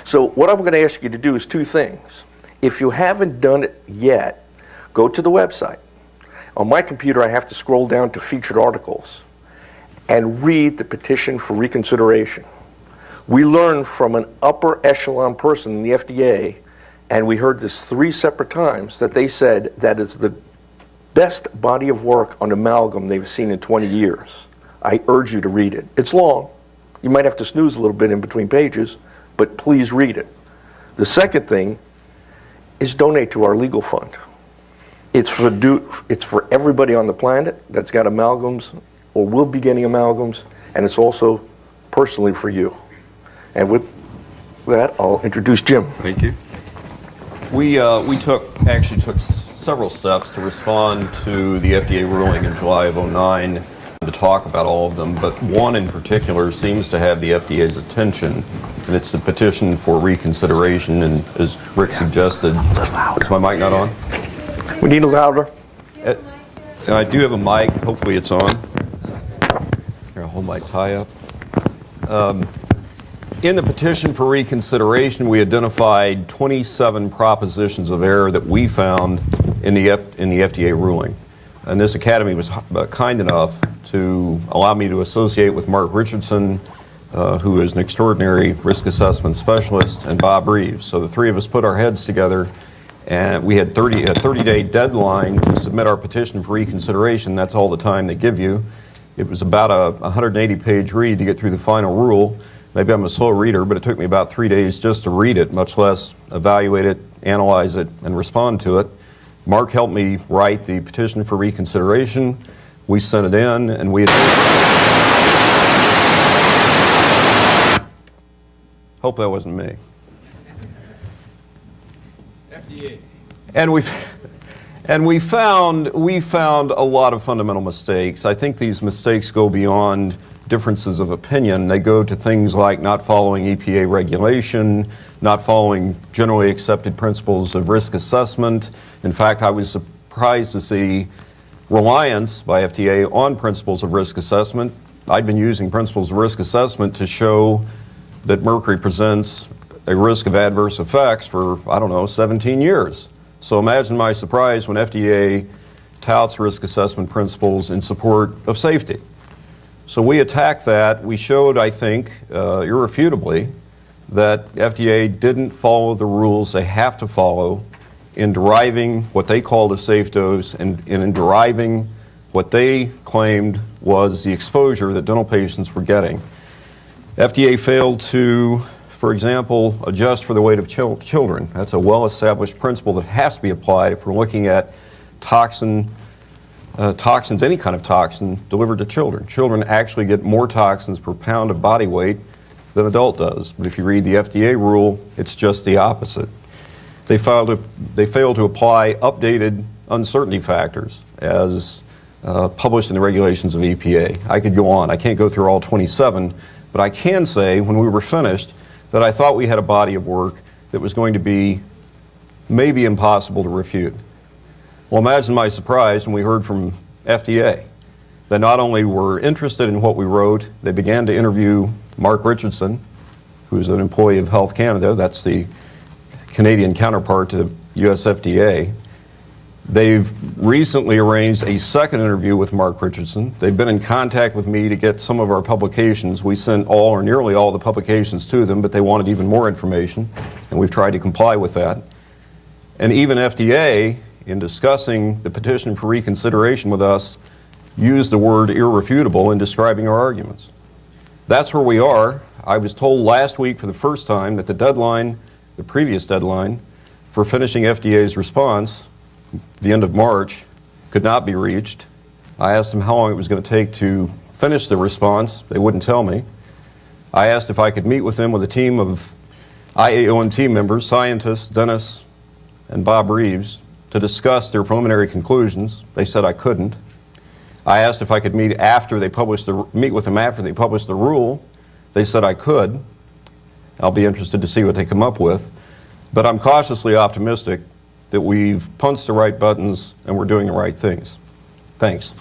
So what I'm going to ask you to do is two things. If you haven't done it yet, go to the website. On my computer, I have to scroll down to featured articles and read the petition for reconsideration. We learned from an upper echelon person in the FDA, and we heard this 3 separate times, that they said that it's the best body of work on amalgam they've seen in 20 years. I urge you to read it. It's long. You might have to snooze a little bit in between pages, but please read it. The second thing is donate to our legal fund. It's for everybody on the planet that's got amalgams or will be getting amalgams, and it's also personally for you. And with that, I'll introduce Jim. Thank you. We actually took several steps to respond to the FDA ruling in July of 2009 to talk about all of them, but one in particular seems to have the FDA's attention, and it's the petition for reconsideration. And as Rick suggested, is my mic not on? We need a louder. I do have a mic. Hopefully it's on. Here, I'll hold my tie up. In the petition for reconsideration, we identified 27 propositions of error that we found in the FDA ruling. And this academy was kind enough to allow me to associate with Mark Richardson, who is an extraordinary risk assessment specialist, and Bob Reeves. So the three of us put our heads together, and we had a 30-day deadline to submit our petition for reconsideration. That's all the time they give you. It was about a 180-page read to get through the final rule. Maybe I'm a slow reader, but it took me about 3 days just to read it, much less evaluate it, analyze it, and respond to it. Mark helped me write the petition for reconsideration. We sent it in, and we hope that wasn't me. FDA. And we found a lot of fundamental mistakes. I think these mistakes go beyond differences of opinion. They go to things like not following EPA regulation, not following generally accepted principles of risk assessment. In fact, I was surprised to see reliance by FDA on principles of risk assessment. I'd been using principles of risk assessment to show that mercury presents a risk of adverse effects for, 17 years. So imagine my surprise when FDA touts risk assessment principles in support of safety. So we attacked that. We showed, I think, irrefutably, that FDA didn't follow the rules they have to follow in deriving what they called a safe dose and in deriving what they claimed was the exposure that dental patients were getting. FDA failed to, for example, adjust for the weight of children. That's a well-established principle that has to be applied if we're looking at toxins, any kind of toxin delivered to children. Children actually get more toxins per pound of body weight than adult does. But if you read the FDA rule, it's just the opposite. They failed to apply updated uncertainty factors as published in the regulations of EPA. I could go on. I can't go through all 27, but I can say when we were finished that I thought we had a body of work that was going to be maybe impossible to refute. Well, imagine my surprise when we heard from FDA that not only were interested in what we wrote, they began to interview Mark Richardson, who's an employee of Health Canada. That's the Canadian counterpart to US FDA. They've recently arranged a second interview with Mark Richardson. They've been in contact with me to get some of our publications. We sent all or nearly all the publications to them, but they wanted even more information, and we've tried to comply with that. And even FDA, in discussing the petition for reconsideration with us, used the word irrefutable in describing our arguments. That's where we are. I was told last week for the first time that the deadline, the previous deadline, for finishing FDA's response, the end of March, could not be reached. I asked them how long it was going to take to finish the response. They wouldn't tell me. I asked if I could meet with them with a team of IAOMT members, scientists, dentists, and Bob Reeves to discuss their preliminary conclusions. They said I couldn't. I asked if I could meet with them after they published the rule. They said I could. I'll be interested to see what they come up with. But I'm cautiously optimistic that we've punched the right buttons and we're doing the right things. Thanks.